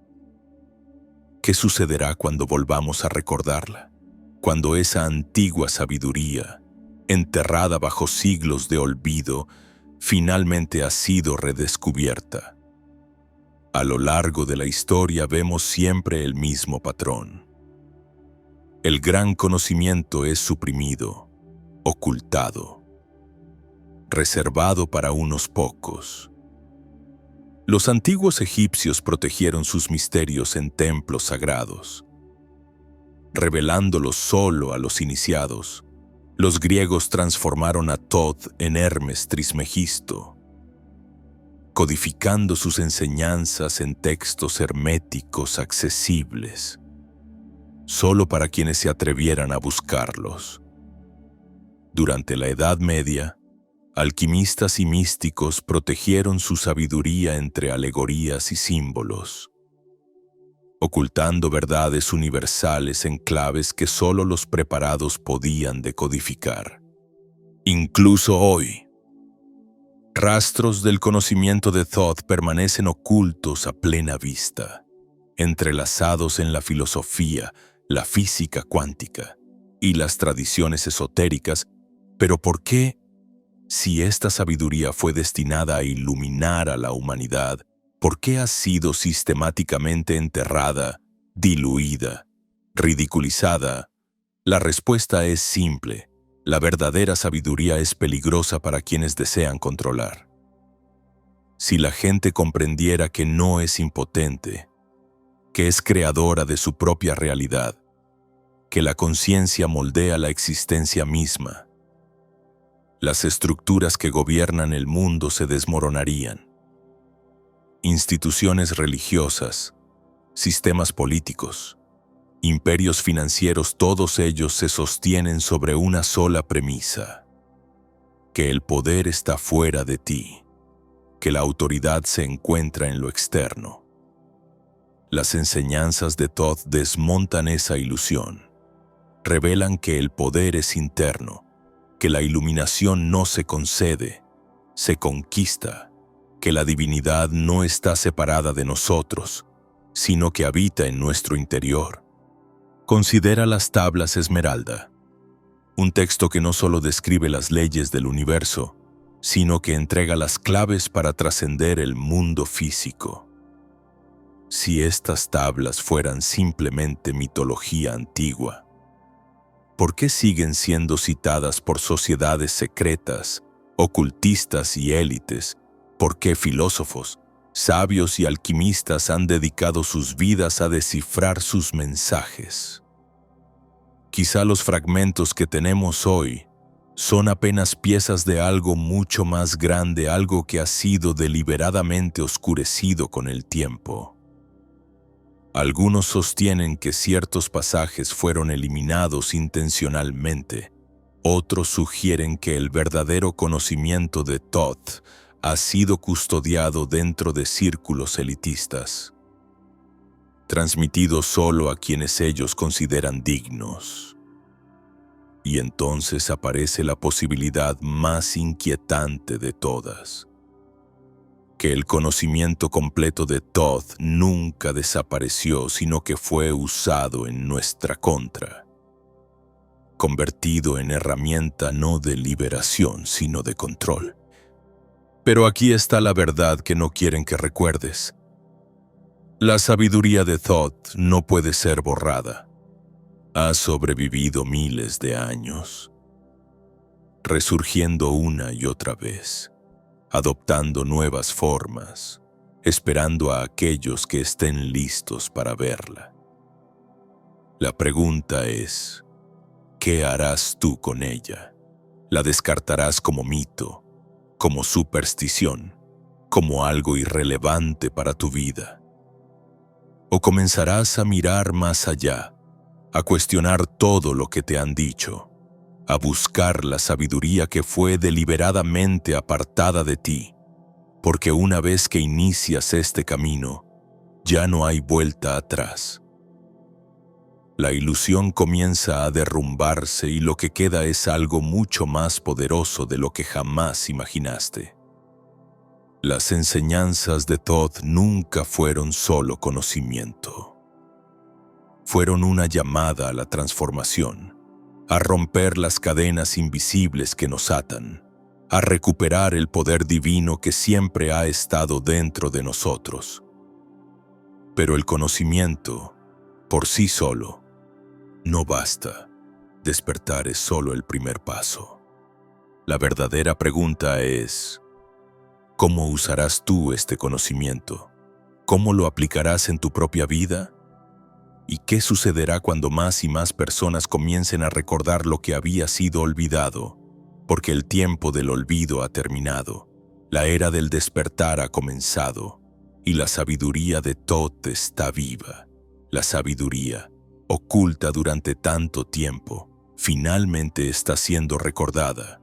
¿qué sucederá cuando volvamos a recordarla? Cuando esa antigua sabiduría, enterrada bajo siglos de olvido, finalmente ha sido redescubierta. A lo largo de la historia vemos siempre el mismo patrón. El gran conocimiento es suprimido, ocultado, reservado para unos pocos. Los antiguos egipcios protegieron sus misterios en templos sagrados, revelándolos solo a los iniciados. Los griegos transformaron a Thoth en Hermes Trismegisto, codificando sus enseñanzas en textos herméticos accesibles, solo para quienes se atrevieran a buscarlos. Durante la Edad Media, alquimistas y místicos protegieron su sabiduría entre alegorías y símbolos, ocultando verdades universales en claves que solo los preparados podían decodificar. Incluso hoy, rastros del conocimiento de Thoth permanecen ocultos a plena vista, entrelazados en la filosofía, la física cuántica y las tradiciones esotéricas. Pero ¿por qué, si esta sabiduría fue destinada a iluminar a la humanidad, por qué ha sido sistemáticamente enterrada, diluida, ridiculizada? La respuesta es simple. La verdadera sabiduría es peligrosa para quienes desean controlar. Si la gente comprendiera que no es impotente, que es creadora de su propia realidad, que la conciencia moldea la existencia misma, las estructuras que gobiernan el mundo se desmoronarían. Instituciones religiosas, sistemas políticos, imperios financieros, todos ellos se sostienen sobre una sola premisa: que el poder está fuera de ti, que la autoridad se encuentra en lo externo. Las enseñanzas de Thoth desmontan esa ilusión, revelan que el poder es interno, que la iluminación no se concede, se conquista, que la divinidad no está separada de nosotros, sino que habita en nuestro interior. Considera las tablas Esmeralda, un texto que no solo describe las leyes del universo, sino que entrega las claves para trascender el mundo físico. Si estas tablas fueran simplemente mitología antigua, ¿por qué siguen siendo citadas por sociedades secretas, ocultistas y élites? ¿Por qué filósofos, sabios y alquimistas han dedicado sus vidas a descifrar sus mensajes? Quizá los fragmentos que tenemos hoy son apenas piezas de algo mucho más grande, algo que ha sido deliberadamente oscurecido con el tiempo. Algunos sostienen que ciertos pasajes fueron eliminados intencionalmente. Otros sugieren que el verdadero conocimiento de Thoth ha sido custodiado dentro de círculos elitistas, transmitido solo a quienes ellos consideran dignos. Y entonces aparece la posibilidad más inquietante de todas: que el conocimiento completo de Thoth nunca desapareció, sino que fue usado en nuestra contra, convertido en herramienta no de liberación, sino de control. Pero aquí está la verdad que no quieren que recuerdes. La sabiduría de Thoth no puede ser borrada. Ha sobrevivido miles de años, resurgiendo una y otra vez, adoptando nuevas formas, esperando a aquellos que estén listos para verla. La pregunta es: ¿qué harás tú con ella? ¿La descartarás como mito, como superstición, como algo irrelevante para tu vida? ¿O comenzarás a mirar más allá, a cuestionar todo lo que te han dicho, a buscar la sabiduría que fue deliberadamente apartada de ti? Porque una vez que inicias este camino, ya no hay vuelta atrás. La ilusión comienza a derrumbarse y lo que queda es algo mucho más poderoso de lo que jamás imaginaste. Las enseñanzas de Thoth nunca fueron solo conocimiento. Fueron una llamada a la transformación, a romper las cadenas invisibles que nos atan, a recuperar el poder divino que siempre ha estado dentro de nosotros. Pero el conocimiento, por sí solo, no basta. Despertar es solo el primer paso. La verdadera pregunta es: ¿cómo usarás tú este conocimiento? ¿Cómo lo aplicarás en tu propia vida? ¿Y qué sucederá cuando más y más personas comiencen a recordar lo que había sido olvidado? Porque el tiempo del olvido ha terminado, la era del despertar ha comenzado, y la sabiduría de Thoth está viva. La sabiduría, oculta durante tanto tiempo, finalmente está siendo recordada.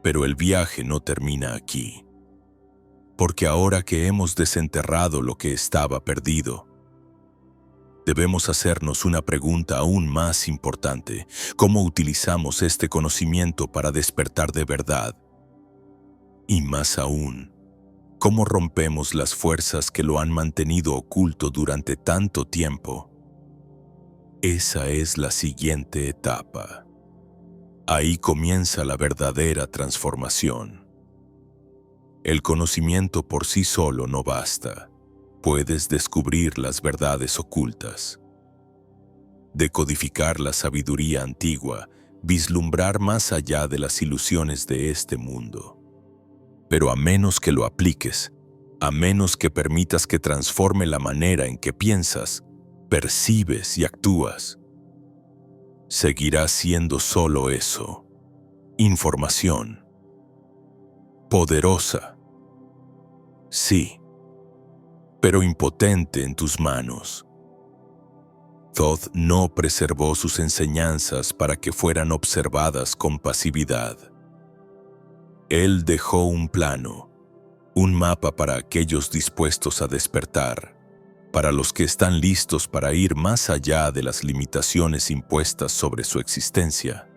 Pero el viaje no termina aquí. Porque ahora que hemos desenterrado lo que estaba perdido, debemos hacernos una pregunta aún más importante: ¿cómo utilizamos este conocimiento para despertar de verdad? Y más aún, ¿cómo rompemos las fuerzas que lo han mantenido oculto durante tanto tiempo? Esa es la siguiente etapa. Ahí comienza la verdadera transformación. El conocimiento por sí solo no basta. Puedes descubrir las verdades ocultas, decodificar la sabiduría antigua, vislumbrar más allá de las ilusiones de este mundo. Pero a menos que lo apliques, a menos que permitas que transforme la manera en que piensas, percibes y actúas, seguirá siendo solo eso: información. Poderosa, sí, pero impotente en tus manos. Thoth no preservó sus enseñanzas para que fueran observadas con pasividad. Él dejó un plano, un mapa para aquellos dispuestos a despertar, para los que están listos para ir más allá de las limitaciones impuestas sobre su existencia.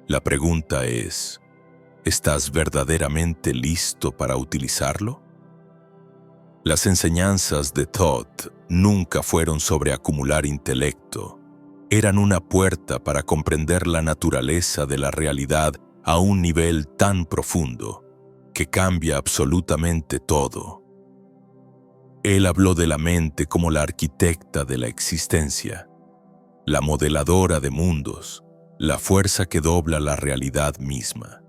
La pregunta es: ¿estás verdaderamente listo para utilizarlo? Las enseñanzas de Thoth nunca fueron sobre acumular intelecto. Eran una puerta para comprender la naturaleza de la realidad a un nivel tan profundo que cambia absolutamente todo. Él habló de la mente como la arquitecta de la existencia, la modeladora de mundos, la fuerza que dobla la realidad misma.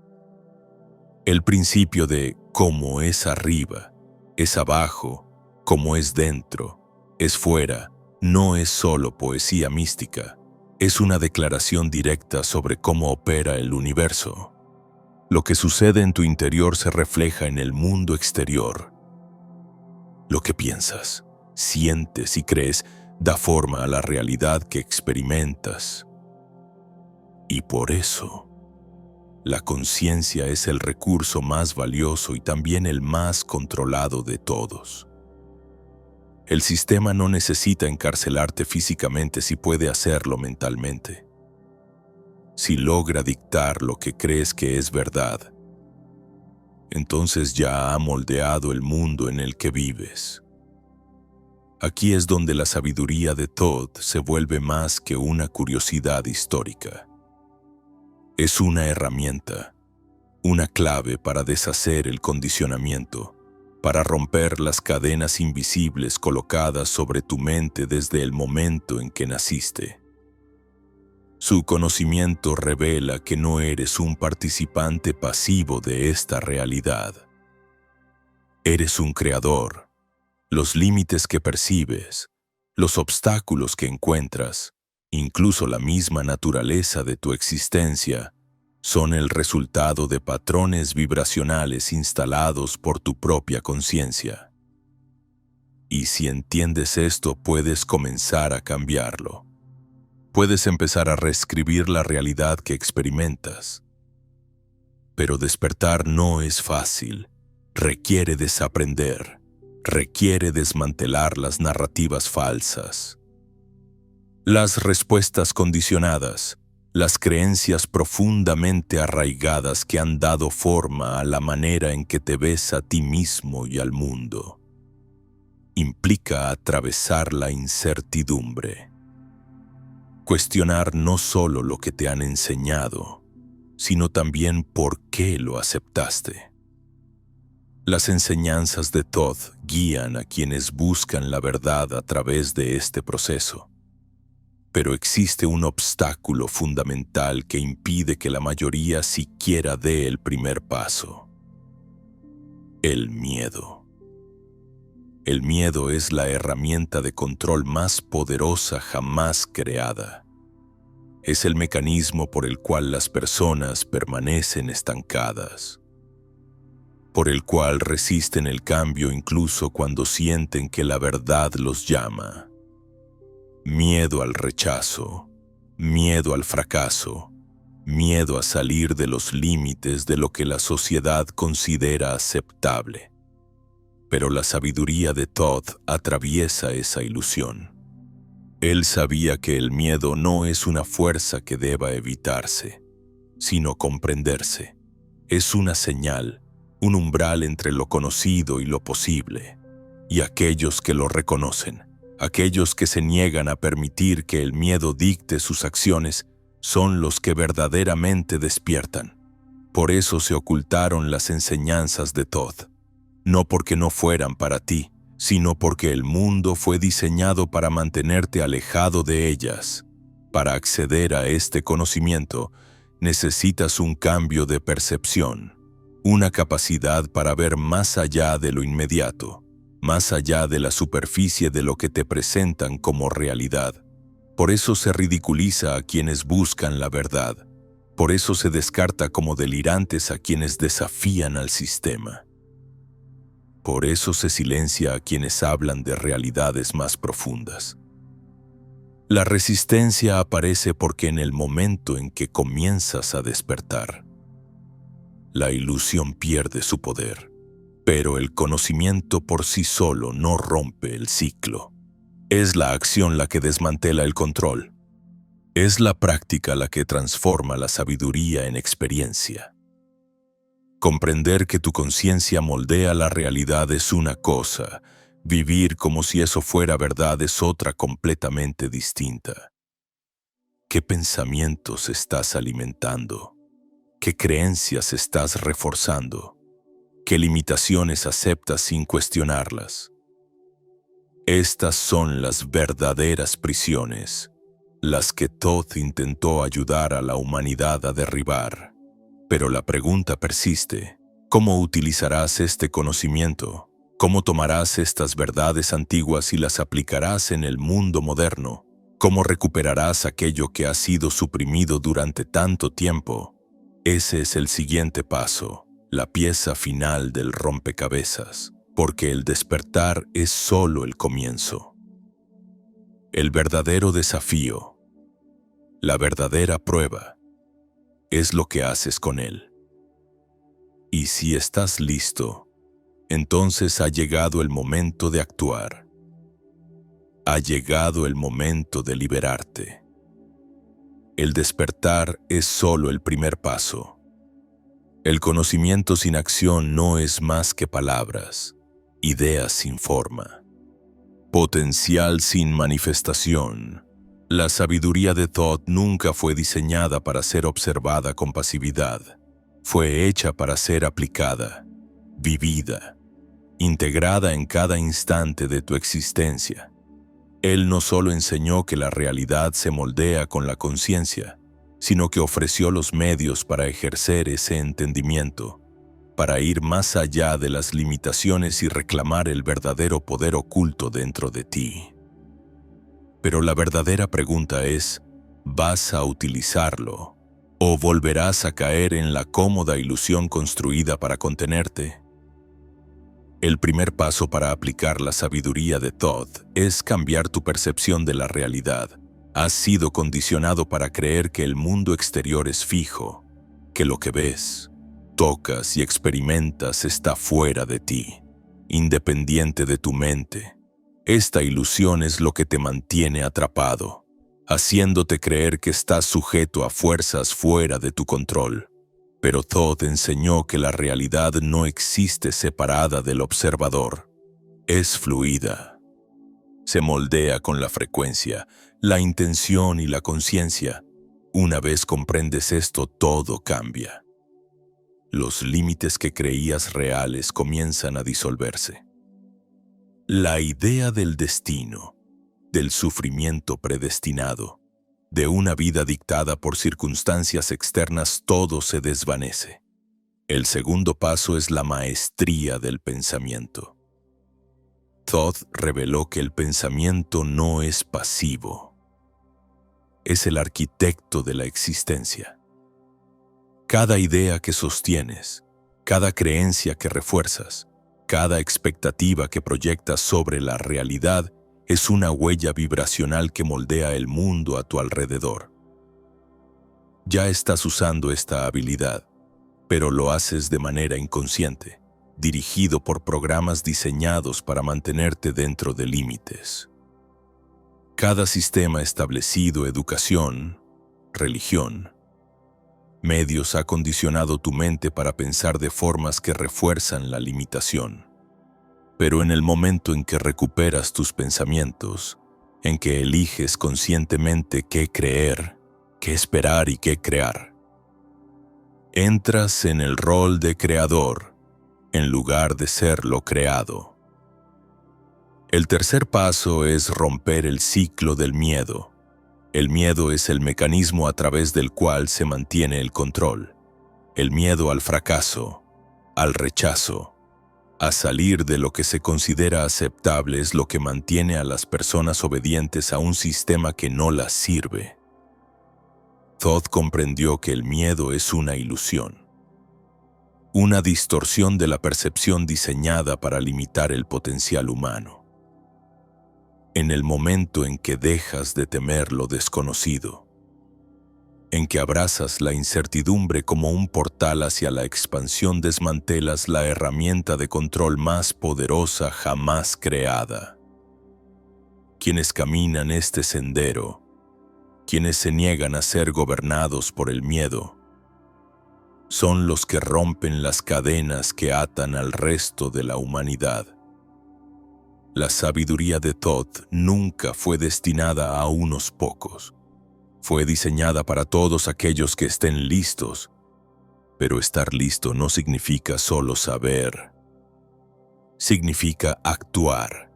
El principio de cómo es arriba, es abajo, como es dentro, es fuera, no es solo poesía mística, es una declaración directa sobre cómo opera el universo. Lo que sucede en tu interior se refleja en el mundo exterior. Lo que piensas, sientes y crees da forma a la realidad que experimentas. Y por eso, la conciencia es el recurso más valioso y también el más controlado de todos. El sistema no necesita encarcelarte físicamente si puede hacerlo mentalmente. Si logra dictar lo que crees que es verdad, entonces ya ha moldeado el mundo en el que vives. Aquí es donde la sabiduría de Thoth se vuelve más que una curiosidad histórica. Es una herramienta, una clave para deshacer el condicionamiento, para romper las cadenas invisibles colocadas sobre tu mente desde el momento en que naciste. Su conocimiento revela que no eres un participante pasivo de esta realidad. Eres un creador. Los límites que percibes, los obstáculos que encuentras, incluso la misma naturaleza de tu existencia, son el resultado de patrones vibracionales instalados por tu propia conciencia. Y si entiendes esto, puedes comenzar a cambiarlo. Puedes empezar a reescribir la realidad que experimentas. Pero despertar no es fácil. Requiere desaprender. Requiere desmantelar las narrativas falsas, las respuestas condicionadas, las creencias profundamente arraigadas que han dado forma a la manera en que te ves a ti mismo y al mundo. Implica atravesar la incertidumbre. Cuestionar no solo lo que te han enseñado, sino también por qué lo aceptaste. Las enseñanzas de Todd guían a quienes buscan la verdad a través de este proceso. Pero existe un obstáculo fundamental que impide que la mayoría siquiera dé el primer paso. El miedo. El miedo es la herramienta de control más poderosa jamás creada. Es el mecanismo por el cual las personas permanecen estancadas, por el cual resisten el cambio incluso cuando sienten que la verdad los llama. Miedo al rechazo, miedo al fracaso, miedo a salir de los límites de lo que la sociedad considera aceptable. Pero la sabiduría de Todd atraviesa esa ilusión. Él sabía que el miedo no es una fuerza que deba evitarse, sino comprenderse. Es una señal, un umbral entre lo conocido y lo posible, y aquellos que lo reconocen, aquellos que se niegan a permitir que el miedo dicte sus acciones, son los que verdaderamente despiertan. Por eso se ocultaron las enseñanzas de Todd, no porque no fueran para ti, sino porque el mundo fue diseñado para mantenerte alejado de ellas. Para acceder a este conocimiento, necesitas un cambio de percepción, una capacidad para ver más allá de lo inmediato, más allá de la superficie de lo que te presentan como realidad. Por eso se ridiculiza a quienes buscan la verdad. Por eso se descarta como delirantes a quienes desafían al sistema. Por eso se silencia a quienes hablan de realidades más profundas. La resistencia aparece porque en el momento en que comienzas a despertar, la ilusión pierde su poder. Pero el conocimiento por sí solo no rompe el ciclo. Es la acción la que desmantela el control. Es la práctica la que transforma la sabiduría en experiencia. Comprender que tu conciencia moldea la realidad es una cosa, vivir como si eso fuera verdad es otra completamente distinta. ¿Qué pensamientos estás alimentando? ¿Qué creencias estás reforzando? ¿Qué limitaciones aceptas sin cuestionarlas? Estas son las verdaderas prisiones, las que Todd intentó ayudar a la humanidad a derribar. Pero la pregunta persiste: ¿cómo utilizarás este conocimiento? ¿Cómo tomarás estas verdades antiguas y las aplicarás en el mundo moderno? ¿Cómo recuperarás aquello que ha sido suprimido durante tanto tiempo? Ese es el siguiente paso, la pieza final del rompecabezas, porque el despertar es solo el comienzo. El verdadero desafío, la verdadera prueba, es lo que haces con él. Y si estás listo, entonces ha llegado el momento de actuar. Ha llegado el momento de liberarte. El despertar es solo el primer paso. El conocimiento sin acción no es más que palabras, ideas sin forma, potencial sin manifestación. La sabiduría de Todd nunca fue diseñada para ser observada con pasividad. Fue hecha para ser aplicada, vivida, integrada en cada instante de tu existencia. Él no solo enseñó que la realidad se moldea con la conciencia, sino que ofreció los medios para ejercer ese entendimiento, para ir más allá de las limitaciones y reclamar el verdadero poder oculto dentro de ti. Pero la verdadera pregunta es, ¿vas a utilizarlo? ¿O volverás a caer en la cómoda ilusión construida para contenerte? El primer paso para aplicar la sabiduría de Todd es cambiar tu percepción de la realidad. Has sido condicionado para creer que el mundo exterior es fijo, que lo que ves, tocas y experimentas está fuera de ti, independiente de tu mente. Esta ilusión es lo que te mantiene atrapado, haciéndote creer que estás sujeto a fuerzas fuera de tu control. Pero Thoth enseñó que la realidad no existe separada del observador. Es fluida. Se moldea con la frecuencia, la intención y la conciencia. Una vez comprendes esto, todo cambia. Los límites que creías reales comienzan a disolverse. La idea del destino, del sufrimiento predestinado, de una vida dictada por circunstancias externas, todo se desvanece. El segundo paso es la maestría del pensamiento. Thoth reveló que el pensamiento no es pasivo. Es el arquitecto de la existencia. Cada idea que sostienes, cada creencia que refuerzas, cada expectativa que proyectas sobre la realidad es una huella vibracional que moldea el mundo a tu alrededor. Ya estás usando esta habilidad, pero lo haces de manera inconsciente, dirigido por programas diseñados para mantenerte dentro de límites. Cada sistema establecido, educación, religión, medios ha condicionado tu mente para pensar de formas que refuerzan la limitación. Pero en el momento en que recuperas tus pensamientos, en que eliges conscientemente qué creer, qué esperar y qué crear, entras en el rol de creador, en lugar de ser lo creado. El tercer paso es romper el ciclo del miedo. El miedo es el mecanismo a través del cual se mantiene el control. El miedo al fracaso, al rechazo, a salir de lo que se considera aceptable es lo que mantiene a las personas obedientes a un sistema que no las sirve. Thoth comprendió que el miedo es una ilusión, una distorsión de la percepción diseñada para limitar el potencial humano. En el momento en que dejas de temer lo desconocido, en que abrazas la incertidumbre como un portal hacia la expansión, desmantelas la herramienta de control más poderosa jamás creada. Quienes caminan este sendero, quienes se niegan a ser gobernados por el miedo, son los que rompen las cadenas que atan al resto de la humanidad. La sabiduría de Thoth nunca fue destinada a unos pocos. Fue diseñada para todos aquellos que estén listos, pero estar listo no significa solo saber. Significa actuar.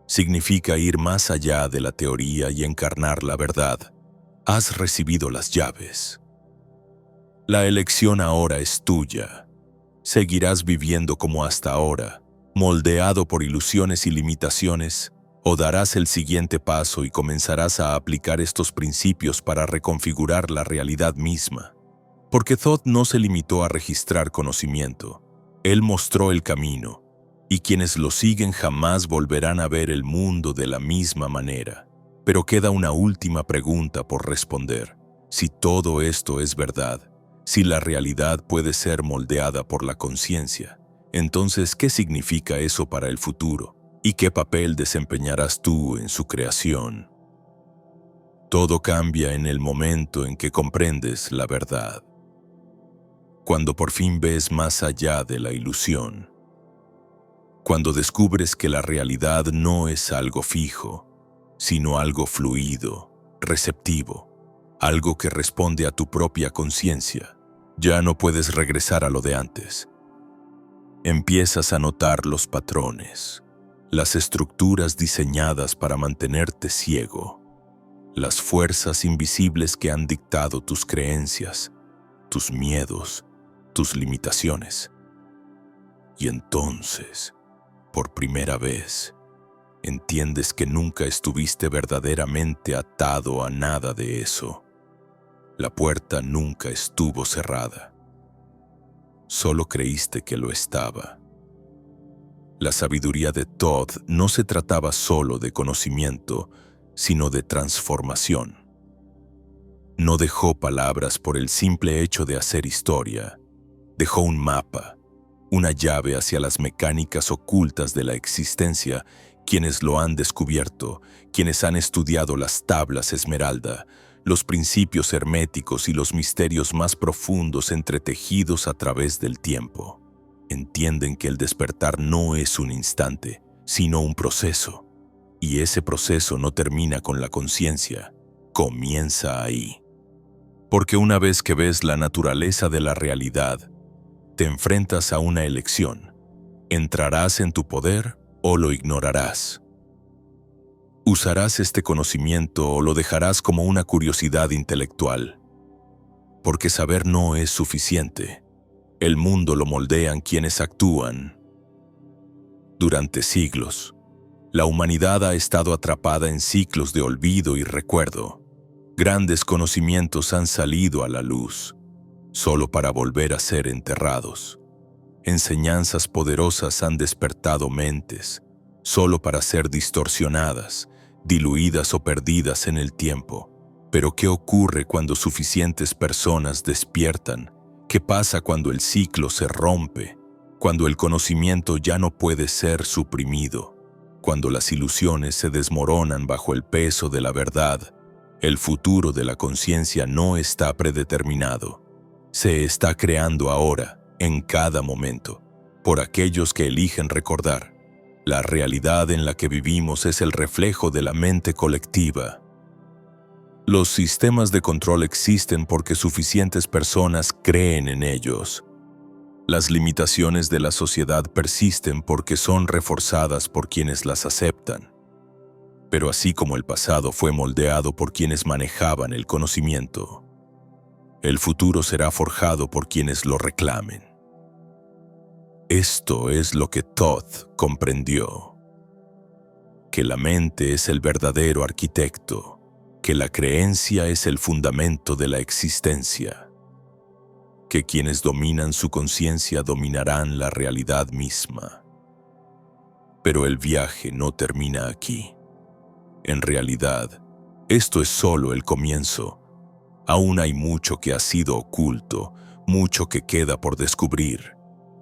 Significa ir más allá de la teoría y encarnar la verdad. Has recibido las llaves. La elección ahora es tuya. ¿Seguirás viviendo como hasta ahora, moldeado por ilusiones y limitaciones? ¿O darás el siguiente paso y comenzarás a aplicar estos principios para reconfigurar la realidad misma? Porque Thoth no se limitó a registrar conocimiento. Él mostró el camino, y quienes lo siguen jamás volverán a ver el mundo de la misma manera. Pero queda una última pregunta por responder. Si todo esto es verdad, si la realidad puede ser moldeada por la conciencia, entonces, ¿qué significa eso para el futuro? ¿Y qué papel desempeñarás tú en su creación? Todo cambia en el momento en que comprendes la verdad. Cuando por fin ves más allá de la ilusión. Cuando descubres que la realidad no es algo fijo, sino algo fluido, receptivo, algo que responde a tu propia conciencia. Ya no puedes regresar a lo de antes. Empiezas a notar los patrones, las estructuras diseñadas para mantenerte ciego, las fuerzas invisibles que han dictado tus creencias, tus miedos, tus limitaciones. Y entonces, por primera vez, entiendes que nunca estuviste verdaderamente atado a nada de eso. La puerta nunca estuvo cerrada. Solo creíste que lo estaba. La sabiduría de Thoth no se trataba solo de conocimiento, sino de transformación. No dejó palabras por el simple hecho de hacer historia. Dejó un mapa, una llave hacia las mecánicas ocultas de la existencia quienes lo han descubierto, quienes han estudiado las tablas esmeralda, los principios herméticos y los misterios más profundos entretejidos a través del tiempo. Entienden que el despertar no es un instante, sino un proceso. Y ese proceso no termina con la conciencia, comienza ahí. Porque una vez que ves la naturaleza de la realidad, te enfrentas a una elección. ¿Entrarás en tu poder o lo ignorarás? ¿Usarás este conocimiento o lo dejarás como una curiosidad intelectual? Porque saber no es suficiente. El mundo lo moldean quienes actúan. Durante siglos, la humanidad ha estado atrapada en ciclos de olvido y recuerdo. Grandes conocimientos han salido a la luz, solo para volver a ser enterrados. Enseñanzas poderosas han despertado mentes, solo para ser distorsionadas, diluidas o perdidas en el tiempo. Pero ¿qué ocurre cuando suficientes personas despiertan? ¿Qué pasa cuando el ciclo se rompe? Cuando el conocimiento ya no puede ser suprimido, cuando las ilusiones se desmoronan bajo el peso de la verdad. El futuro de la conciencia no está predeterminado. Se está creando ahora, en cada momento, por aquellos que eligen recordar. La realidad en la que vivimos es el reflejo de la mente colectiva. Los sistemas de control existen porque suficientes personas creen en ellos. Las limitaciones de la sociedad persisten porque son reforzadas por quienes las aceptan. Pero así como el pasado fue moldeado por quienes manejaban el conocimiento, el futuro será forjado por quienes lo reclamen. Esto es lo que Todd comprendió: que la mente es el verdadero arquitecto, que la creencia es el fundamento de la existencia, que quienes dominan su conciencia dominarán la realidad misma. Pero el viaje no termina aquí. En realidad, esto es solo el comienzo. Aún hay mucho que ha sido oculto, mucho que queda por descubrir.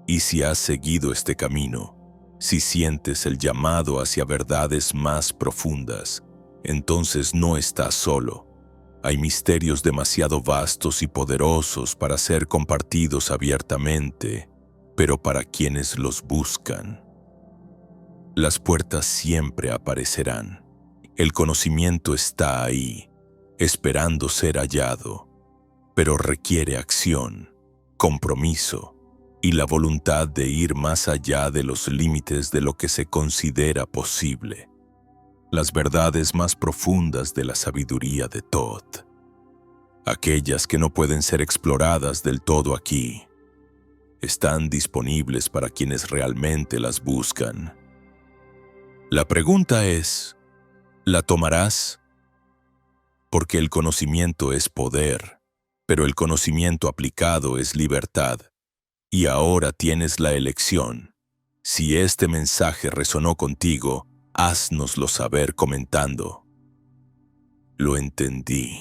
Y si has seguido este camino, si sientes el llamado hacia verdades más profundas, entonces no estás solo. Hay misterios demasiado vastos y poderosos para ser compartidos abiertamente, pero para quienes los buscan. Las puertas siempre aparecerán. El conocimiento está ahí, esperando ser hallado, pero requiere acción, compromiso y la voluntad de ir más allá de los límites de lo que se considera posible. Las verdades más profundas de la sabiduría de Todd, aquellas que no pueden ser exploradas del todo aquí, están disponibles para quienes realmente las buscan. La pregunta es: ¿la tomarás? Porque el conocimiento es poder, pero el conocimiento aplicado es libertad. Y ahora tienes la elección. Si este mensaje resonó contigo, háznoslo saber comentando. Lo entendí.